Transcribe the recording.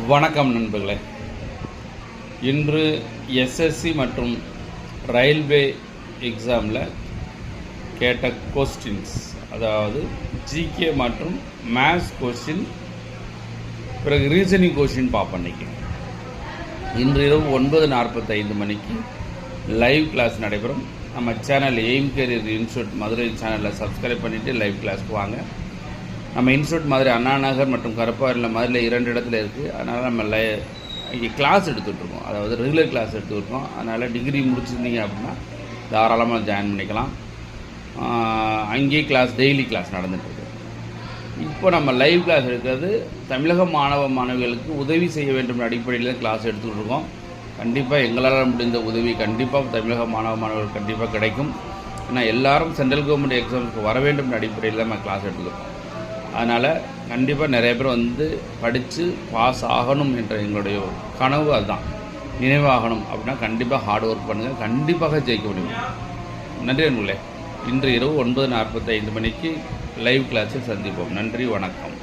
வணக்கம் நண்பர்களே. இன்று எஸ்எஸ்சி மற்றும் ரயில்வே எக்ஸாமில் கேட்ட கொஸ்டின்ஸ், அதாவது ஜிகே மற்றும் மேத்ஸ் கொஸ்டின், பிறகு ரீசனிங் கொஸ்டின் பார்ப்போம். இன்றைக்கி இன்று இரவு 9:45 மணிக்கு லைவ் கிளாஸ் நடைபெறும். நம்ம channel Aim Career Institute Madurai சேனலில் சப்ஸ்கிரைப் பண்ணிவிட்டு லைவ் கிளாஸ்க்கு வாங்க. நம்ம இன்ஸ்டியூட் மாதிரி அண்ணா நகர் மற்றும் கருப்பாரில் மாதிரியில் 2 இடத்துல இருக்குது. அதனால் நம்ம இங்கே கிளாஸ் எடுத்துகிட்ருக்கோம், அதாவது ரெகுலர் கிளாஸ் எடுத்துகிட்ருக்கோம். அதனால் டிகிரி முடிச்சிருந்தீங்க அப்படின்னா தாராளமாக ஜாயின் பண்ணிக்கலாம். அங்கேயே கிளாஸ், டெய்லி கிளாஸ் நடந்துகிட்ருக்கு. இப்போ நம்ம லைவ் கிளாஸ் எடுக்கிறது தமிழக மாணவ மாணவிகளுக்கு உதவி செய்ய வேண்டும் அடிப்படையில் கிளாஸ் எடுத்துகிட்டு இருக்கோம். கண்டிப்பாக எங்களால் முடிந்த உதவி கண்டிப்பாக தமிழக மாணவ மாணவர்கள் கண்டிப்பாக கிடைக்கும். ஏன்னா எல்லாரும் சென்ட்ரல் கவர்மெண்ட் எக்ஸாமுக்கு வர வேண்டும் அடிப்படையில் நம்ம கிளாஸ் எடுத்துக்கிறோம். அதனால் கண்டிப்பாக நிறைய பேர் படித்து பாஸ் ஆகணும் என்ற எங்களுடைய கனவு அதுதான். நினைவாகணும் அப்படின்னா கண்டிப்பாக ஹார்ட் ஒர்க் பண்ணுங்கள், கண்டிப்பாக ஜெயிக்க முடியும். நன்றி நண்பர்களே. இன்று இரவு 9:45 மணிக்கு லைவ் கிளாஸில் சந்திப்போம். நன்றி, வணக்கம்.